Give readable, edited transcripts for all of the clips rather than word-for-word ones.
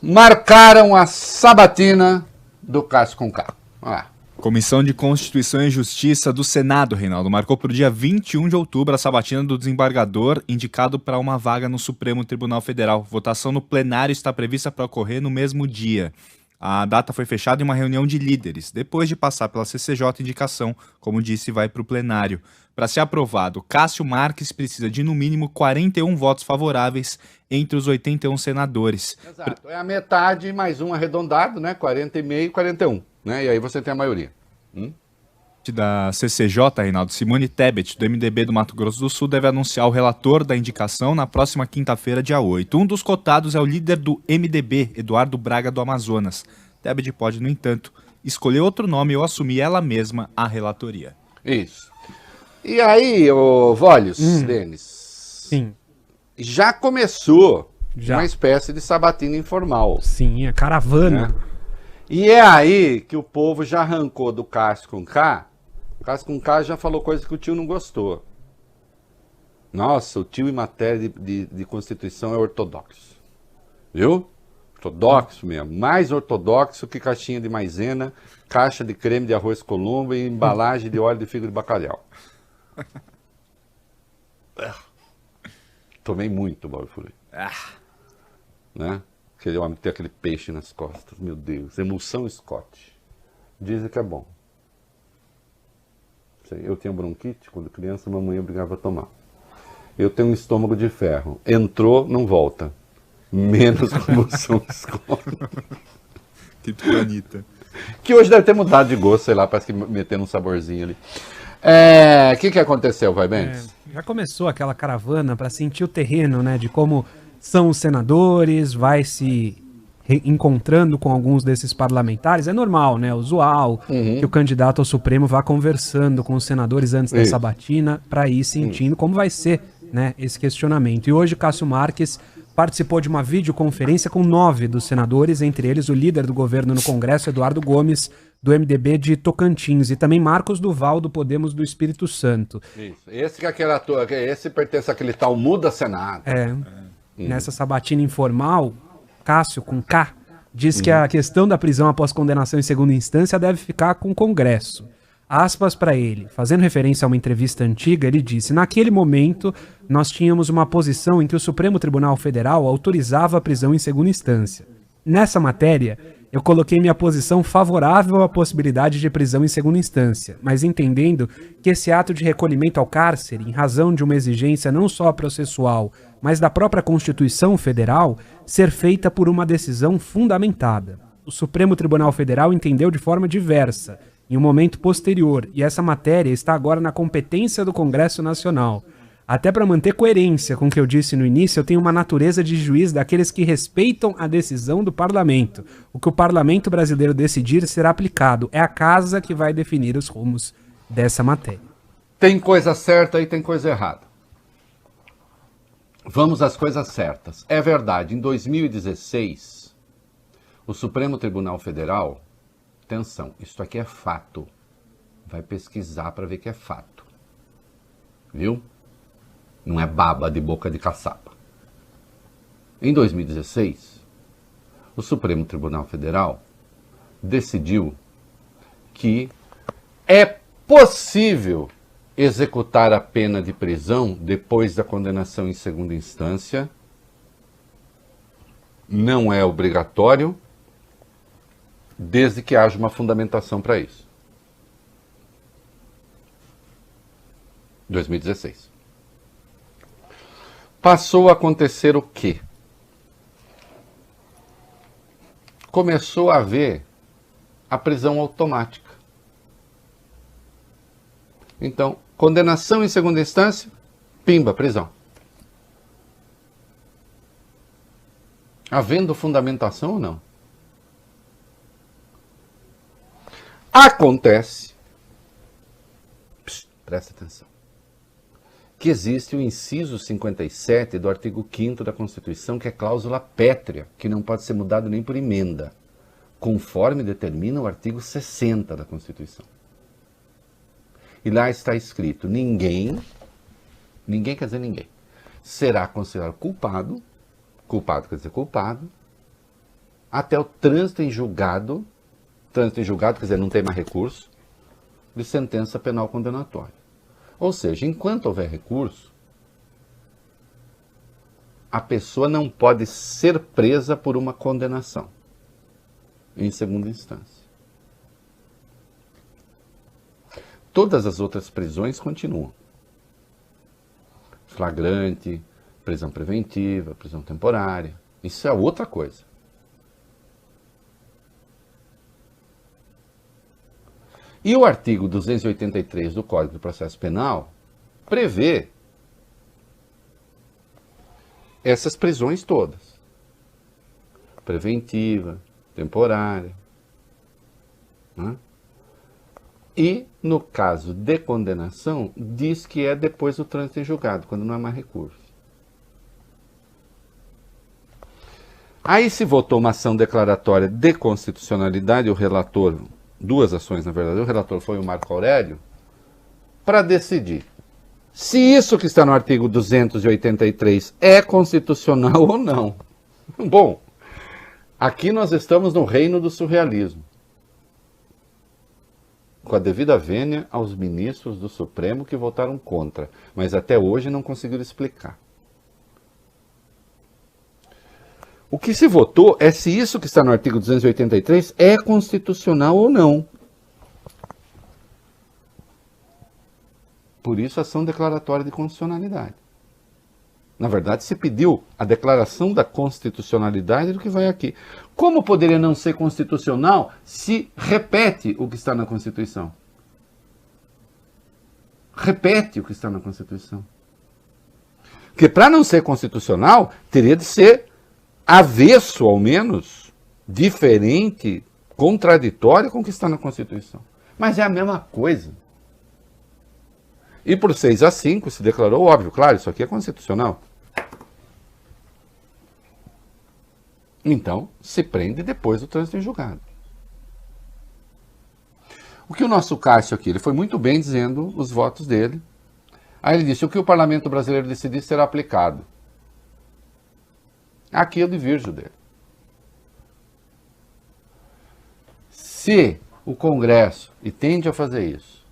marcaram a sabatina do Cássio com K. Vamos lá. Comissão de Constituição e Justiça do Senado, Reinaldo, marcou para o dia 21 de outubro a sabatina do desembargador indicado para uma vaga no Supremo Tribunal Federal. Votação no plenário está prevista para ocorrer no mesmo dia. A data foi fechada em uma reunião de líderes. Depois de passar pela CCJ, a indicação, como disse, vai para o plenário. Para ser aprovado, Cássio Marques precisa de, no mínimo, 41 votos favoráveis entre os 81 senadores. Exato. É a metade mais um arredondado, né? 40,5 e 41. Né? E aí você tem a maioria. Da CCJ, Reinaldo, Simone Tebet, do MDB do Mato Grosso do Sul, deve anunciar o relator da indicação na próxima quinta-feira, dia 8. Um dos cotados é o líder do MDB, Eduardo Braga, do Amazonas. Tebet pode, no entanto, escolher outro nome ou assumir ela mesma a relatoria. Isso. E aí, ô Vólios, Denis, Sim. já começou Já. uma espécie de sabatina informal. Sim, a caravana. Né? E é aí que o povo já arrancou do Cássio com K. O Cássio com K já falou coisa que o tio não gostou. Nossa, o tio em matéria de Constituição é ortodoxo. Viu? Ortodoxo mesmo. Mais ortodoxo que caixinha de maisena, caixa de creme de arroz Colombo e embalagem de óleo de fígado de bacalhau. Tomei muito, Mauro Fully. Né? Aquele homem que tem aquele peixe nas costas. Meu Deus. Emulsão Scott. Dizem que é bom. Eu tinha bronquite quando criança, a mamãe obrigava a tomar. Eu tenho um estômago de ferro. Entrou, não volta. Menos com emulsão Scott. Que planita. Que hoje deve ter mudado de gosto, sei lá, parece que metendo um saborzinho ali. O que aconteceu, vai, Mendes? Já começou aquela caravana para sentir o terreno, né, de como são os senadores, vai se encontrando com alguns desses parlamentares. É normal, né, usual, que o candidato ao Supremo vá conversando com os senadores antes da sabatina para ir sentindo como vai ser, né, esse questionamento. E hoje Cássio Marques participou de uma videoconferência com 9 dos senadores, entre eles o líder do governo no Congresso, Eduardo Gomes, do MDB de Tocantins, e também Marcos Duval, do Podemos do Espírito Santo. Isso. Esse pertence àquele tal Muda Senado. Nessa sabatina informal, Cássio, com K, diz que a questão da prisão após condenação em segunda instância deve ficar com o Congresso. Aspas para ele, fazendo referência a uma entrevista antiga, ele disse: naquele momento, nós tínhamos uma posição em que o Supremo Tribunal Federal autorizava a prisão em segunda instância. Nessa matéria, eu coloquei minha posição favorável à possibilidade de prisão em segunda instância, mas entendendo que esse ato de recolhimento ao cárcere, em razão de uma exigência não só processual, mas da própria Constituição Federal, ser feita por uma decisão fundamentada. O Supremo Tribunal Federal entendeu de forma diversa, em um momento posterior, e essa matéria está agora na competência do Congresso Nacional. Até para manter coerência com o que eu disse no início, eu tenho uma natureza de juiz daqueles que respeitam a decisão do parlamento. O que o parlamento brasileiro decidir será aplicado. É a casa que vai definir os rumos dessa matéria. Tem coisa certa e tem coisa errada. Vamos às coisas certas. É verdade, em 2016, o Supremo Tribunal Federal, atenção, isso aqui é fato. Vai pesquisar para ver que é fato. Viu? Não é baba de boca de caçapa. Em 2016, o Supremo Tribunal Federal decidiu que é possível executar a pena de prisão depois da condenação em segunda instância. Não é obrigatório, desde que haja uma fundamentação para isso. 2016. Passou a acontecer o quê? Começou a haver a prisão automática. Então, condenação em segunda instância, pimba, prisão. Havendo fundamentação ou não? Acontece, presta atenção, que existe o inciso 57 do artigo 5º da Constituição, que é cláusula pétrea, que não pode ser mudado nem por emenda, conforme determina o artigo 60 da Constituição. E lá está escrito: ninguém quer dizer ninguém, será considerado culpado quer dizer culpado, até o trânsito em julgado, quer dizer, não tem mais recurso, de sentença penal condenatória. Ou seja, enquanto houver recurso, a pessoa não pode ser presa por uma condenação em segunda instância. Todas as outras prisões continuam. Flagrante, prisão preventiva, prisão temporária. Isso é outra coisa. E o artigo 283 do Código de Processo Penal prevê essas prisões todas. Preventiva, temporária. Né? E, no caso de condenação, diz que é depois do trânsito em julgado, quando não há mais recurso. Aí se votou uma ação declaratória de constitucionalidade, o relator, duas ações na verdade, o relator foi o Marco Aurélio, para decidir se isso que está no artigo 283 é constitucional ou não. Bom, aqui nós estamos no reino do surrealismo. Com a devida vênia aos ministros do Supremo que votaram contra, mas até hoje não conseguiram explicar. O que se votou é se isso que está no artigo 283 é constitucional ou não. Por isso, a ação declaratória de constitucionalidade. Na verdade, se pediu a declaração da constitucionalidade do que vai aqui. Como poderia não ser constitucional se repete o que está na Constituição? Repete o que está na Constituição. Porque para não ser constitucional, teria de ser avesso, ao menos, diferente, contraditório com o que está na Constituição. Mas é a mesma coisa. E por 6-5 se declarou óbvio, claro, isso aqui é constitucional. Então, se prende depois do trânsito em julgado. O que o nosso Cássio aqui, ele foi muito bem dizendo os votos dele. Aí ele disse, o que o parlamento brasileiro decidir será aplicado. Aqui eu divirjo dele. Se o Congresso, e tende a fazer isso,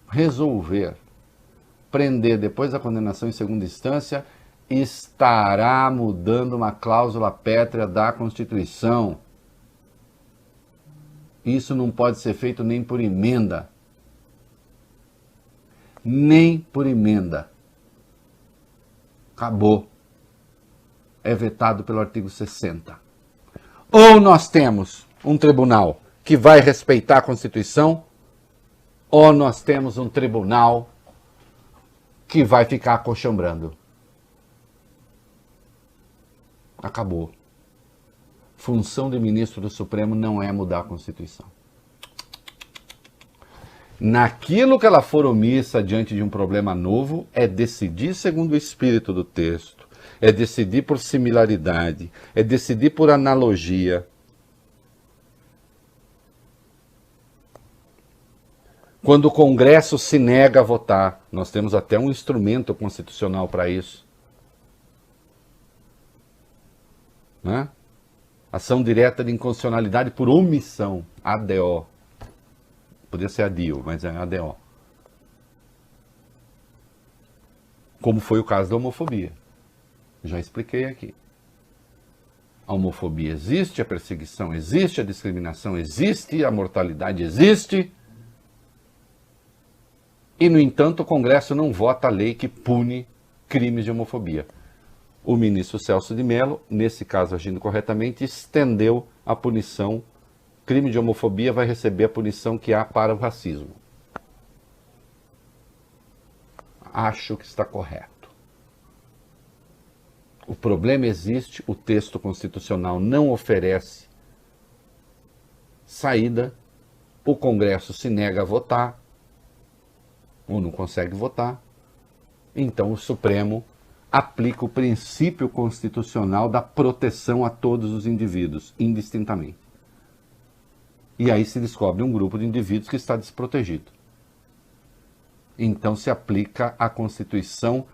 resolver prender depois da condenação em segunda instância, estará mudando uma cláusula pétrea da Constituição. Isso não pode ser feito nem por emenda. Nem por emenda. Acabou. É vetado pelo artigo 60. Ou nós temos um tribunal que vai respeitar a Constituição, ou nós temos um tribunal que vai ficar acochambrando. Acabou. Função de ministro do Supremo não é mudar a Constituição. Naquilo que ela for omissa diante de um problema novo, é decidir segundo o espírito do texto, é decidir por similaridade, é decidir por analogia. Quando o Congresso se nega a votar, nós temos até um instrumento constitucional para isso. Né? Ação direta de inconstitucionalidade por omissão, ADO. Podia ser ADIO, mas é ADO. Como foi o caso da homofobia. Já expliquei aqui. A homofobia existe, a perseguição existe, a discriminação existe, a mortalidade existe. E, no entanto, o Congresso não vota a lei que pune crimes de homofobia. O ministro Celso de Mello, nesse caso agindo corretamente, estendeu a punição. Crime de homofobia vai receber a punição que há para o racismo. Acho que está correto. O problema existe, o texto constitucional não oferece saída, o Congresso se nega a votar, ou não consegue votar, então o Supremo aplica o princípio constitucional da proteção a todos os indivíduos, indistintamente. E aí se descobre um grupo de indivíduos que está desprotegido. Então se aplica a Constituição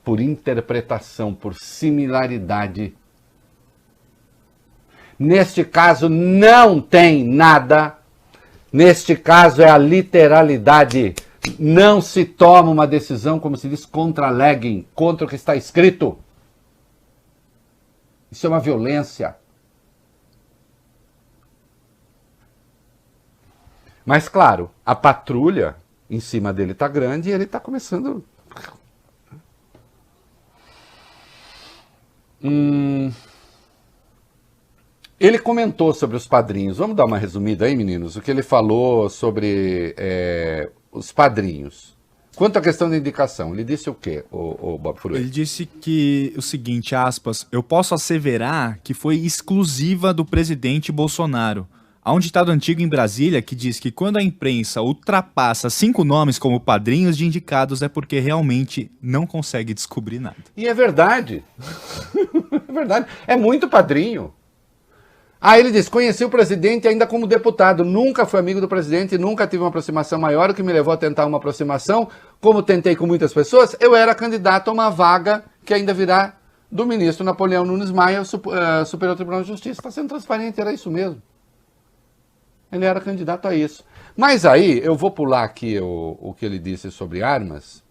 por interpretação, por similaridade. Neste caso não tem nada. Neste caso é a literalidade. Não se toma uma decisão, como se diz, contra legem, contra o que está escrito. Isso é uma violência. Mas, claro, a patrulha em cima dele está grande e ele está começando... Ele comentou sobre os padrinhos. Vamos dar uma resumida aí, meninos? O que ele falou sobre os padrinhos. Quanto à questão da indicação, ele disse o quê, o Bob Furui? Ele disse que o seguinte, aspas, eu posso asseverar que foi exclusiva do presidente Bolsonaro. Há um ditado antigo em Brasília que diz que quando a imprensa ultrapassa 5 nomes como padrinhos de indicados é porque realmente não consegue descobrir nada. E é verdade. É verdade. É muito padrinho. Ah, ele diz, conheci o presidente ainda como deputado, nunca fui amigo do presidente, nunca tive uma aproximação maior, o que me levou a tentar uma aproximação, como tentei com muitas pessoas, eu era candidato a uma vaga que ainda virá do ministro Napoleão Nunes Maia, Superior Tribunal de Justiça. Está sendo transparente, era isso mesmo. Ele era candidato a isso. Mas aí, eu vou pular aqui o que ele disse sobre armas.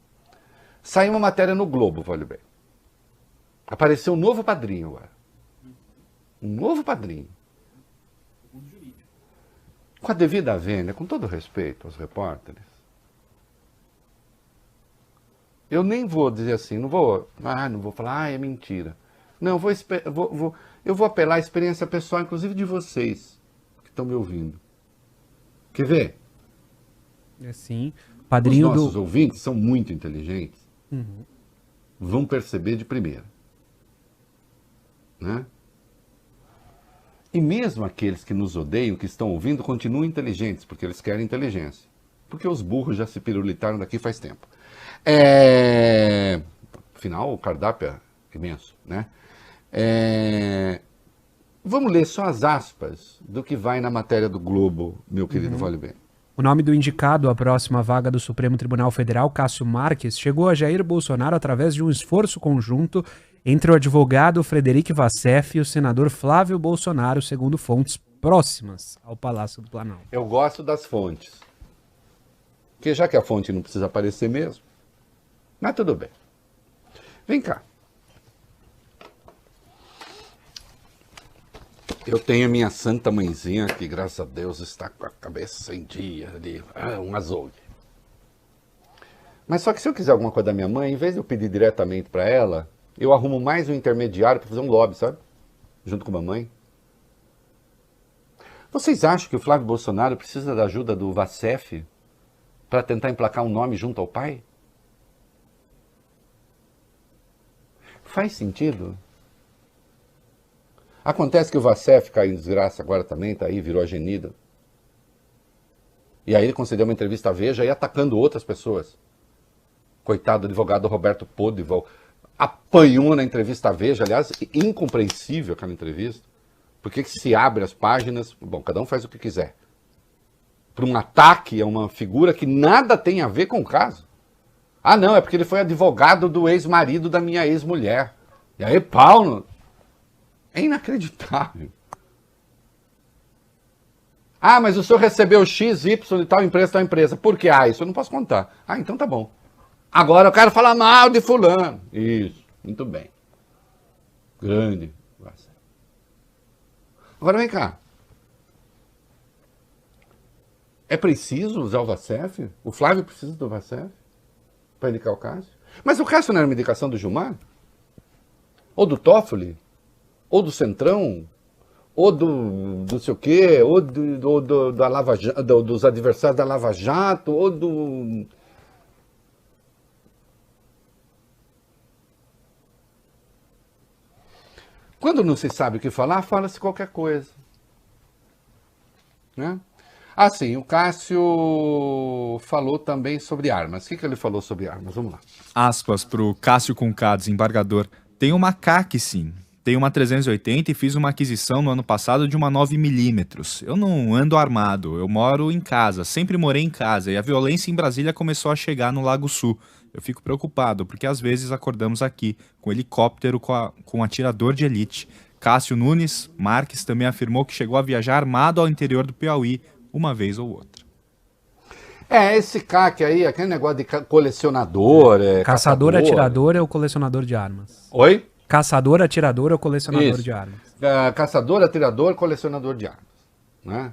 Saiu uma matéria no Globo, olha bem. Apareceu um novo padrinho agora. Um novo padrinho. Com a devida vênia, com todo respeito aos repórteres, eu nem vou dizer assim, não vou falar, é mentira. Não, eu vou apelar à experiência pessoal, inclusive de vocês que estão me ouvindo. Quer ver? Sim. Padrinho Os nossos ouvintes são muito inteligentes. Uhum. Vão perceber de primeira. Né? E mesmo aqueles que nos odeiam, que estão ouvindo, continuam inteligentes, porque eles querem inteligência. Porque os burros já se pirulitaram daqui faz tempo. Afinal, o cardápio é imenso, né? Vamos ler só as aspas do que vai na matéria do Globo, meu querido Vale Bem. O nome do indicado à próxima vaga do Supremo Tribunal Federal, Cássio Marques, chegou a Jair Bolsonaro através de um esforço conjunto entre o advogado Frederic Vassef e o senador Flávio Bolsonaro, segundo fontes próximas ao Palácio do Planalto. Eu gosto das fontes. Porque já que a fonte não precisa aparecer mesmo, mas tudo bem. Vem cá. Eu tenho a minha santa mãezinha que, graças a Deus, está com a cabeça em dia ali, um açougue. Mas só que se eu quiser alguma coisa da minha mãe, em vez de eu pedir diretamente para ela, eu arrumo mais um intermediário para fazer um lobby, sabe? Junto com a mamãe. Vocês acham que o Flávio Bolsonaro precisa da ajuda do Vassef para tentar emplacar um nome junto ao pai? Faz sentido? Acontece que o Vassef caiu em desgraça agora também, tá aí, virou agenida. E aí ele concedeu uma entrevista à Veja e atacando outras pessoas. Coitado do advogado Roberto Podival. Apanhou na entrevista à Veja, aliás, incompreensível aquela entrevista. Por que se abre as páginas? Bom, cada um faz o que quiser. Para um ataque a uma figura que nada tem a ver com o caso. Ah, não, é porque ele foi advogado do ex-marido da minha ex-mulher. E aí, Paulo... É inacreditável. Ah, mas o senhor recebeu X, Y de tal empresa. Por quê? Ah, isso eu não posso contar. Ah, então tá bom. Agora eu quero falar mal de fulano. Isso, muito bem. Grande. Agora vem cá. É preciso usar o Vassef? O Flávio precisa do Vassef para indicar o Cássio? Mas o Cássio não era uma indicação do Gilmar? Ou do Toffoli? Ou do Centrão, ou do sei o quê, ou da Lava Jato, dos adversários da Lava Jato, ou do... Quando não se sabe o que falar, fala-se qualquer coisa. Né? Ah, sim, o Cássio falou também sobre armas. O que ele falou sobre armas? Vamos lá. Aspas para o Cássio Conká, desembargador. Tem uma CAC, sim. Tenho uma 380 e fiz uma aquisição no ano passado de uma 9mm. Eu não ando armado, eu moro em casa, sempre morei em casa e a violência em Brasília começou a chegar no Lago Sul. Eu fico preocupado, porque às vezes acordamos aqui com helicóptero com atirador de elite. Cássio Nunes Marques também afirmou que chegou a viajar armado ao interior do Piauí uma vez ou outra. Esse CAC aí, aquele negócio de colecionador... Caçador, atirador é o colecionador de armas. Oi? Caçador, atirador é o colecionador Isso. de armas. Caçador, atirador, colecionador de armas. Né?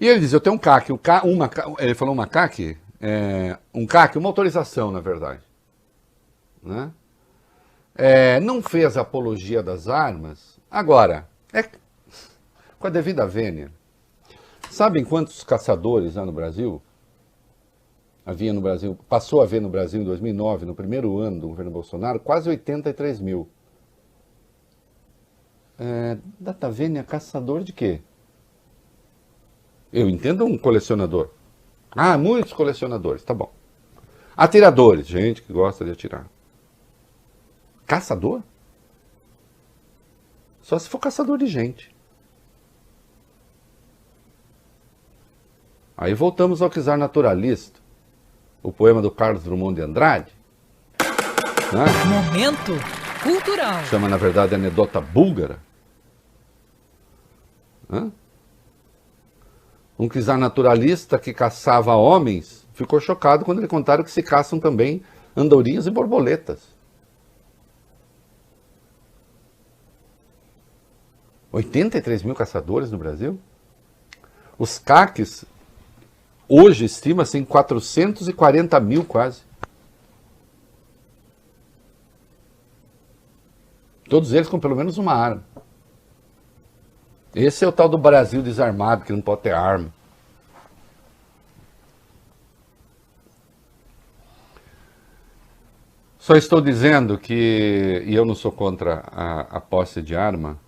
E ele diz, eu tenho um CAC. Ele falou uma CAC? Um CAC, uma autorização, na verdade. Né? Não fez apologia das armas. Agora, com a devida vênia, sabem quantos caçadores há no Brasil? Passou a haver no Brasil em 2009, no primeiro ano do governo Bolsonaro, quase 83 mil. Data vênia, caçador de quê? Eu entendo um colecionador. Muitos colecionadores, tá bom. Atiradores, gente que gosta de atirar. Caçador? Só se for caçador de gente. Aí voltamos ao Czar Naturalista, o poema do Carlos Drummond de Andrade. Né? Momento cultural. Chama, na verdade, anedota búlgara. Um czar naturalista que caçava homens ficou chocado quando lhe contaram que se caçam também andorinhas e borboletas. 83 mil caçadores no Brasil? Os CACs hoje estima-se em 440 mil quase. Todos eles com pelo menos uma arma. Esse é o tal do Brasil desarmado, que não pode ter arma. Só estou dizendo que, e eu não sou contra a posse de arma,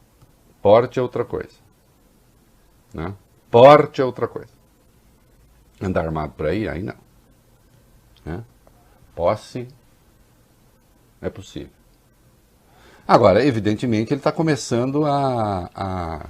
porte é outra coisa. Né? Porte é outra coisa. Andar armado por aí não. Né? Posse é possível. Agora, evidentemente, ele está começando a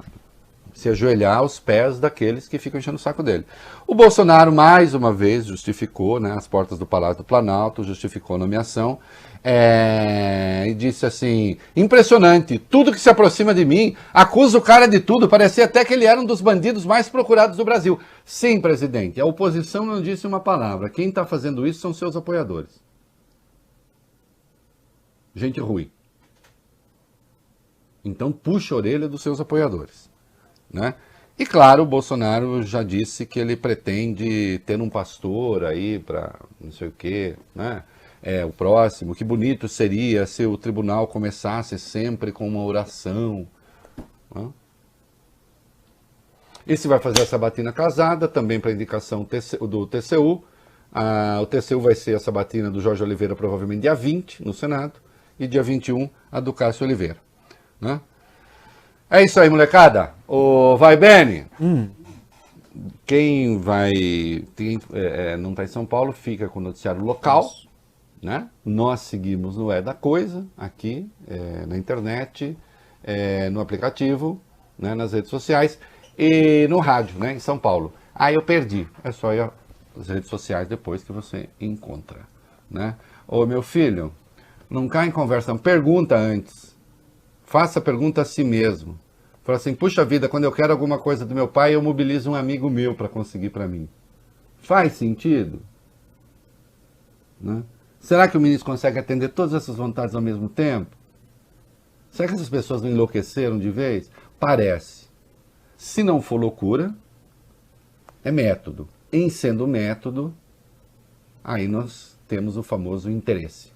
se ajoelhar aos pés daqueles que ficam enchendo o saco dele. O Bolsonaro, mais uma vez, justificou, né, as portas do Palácio do Planalto, justificou a nomeação, e disse assim, impressionante, tudo que se aproxima de mim acusa o cara de tudo, parecia até que ele era um dos bandidos mais procurados do Brasil. Sim, presidente, a oposição não disse uma palavra, quem está fazendo isso são seus apoiadores. Gente ruim. Então puxa a orelha dos seus apoiadores. Né? E claro, o Bolsonaro já disse que ele pretende ter um pastor aí para não sei o quê, né? O próximo, que bonito seria se o tribunal começasse sempre com uma oração. Né? Esse vai fazer a sabatina casada, também para indicação do TCU. O TCU vai ser a sabatina do Jorge Oliveira, provavelmente dia 20, no Senado, e dia 21, a do Cássio Oliveira. Né? É isso aí, molecada. Vai, Beni. Quem não está em São Paulo, fica com o noticiário local. Né? Nós seguimos no É da Coisa, aqui, na internet, no aplicativo, né, nas redes sociais e no rádio, né, em São Paulo. Eu perdi. É só ir às redes sociais depois que você encontra. Né? Meu filho, não cai em conversa, não. Pergunta antes. Faça a pergunta a si mesmo. Fala assim, puxa vida, quando eu quero alguma coisa do meu pai, eu mobilizo um amigo meu para conseguir para mim. Faz sentido? Né? Será que o ministro consegue atender todas essas vontades ao mesmo tempo? Será que essas pessoas não enlouqueceram de vez? Parece. Se não for loucura, é método. Em sendo método, aí nós temos o famoso interesse.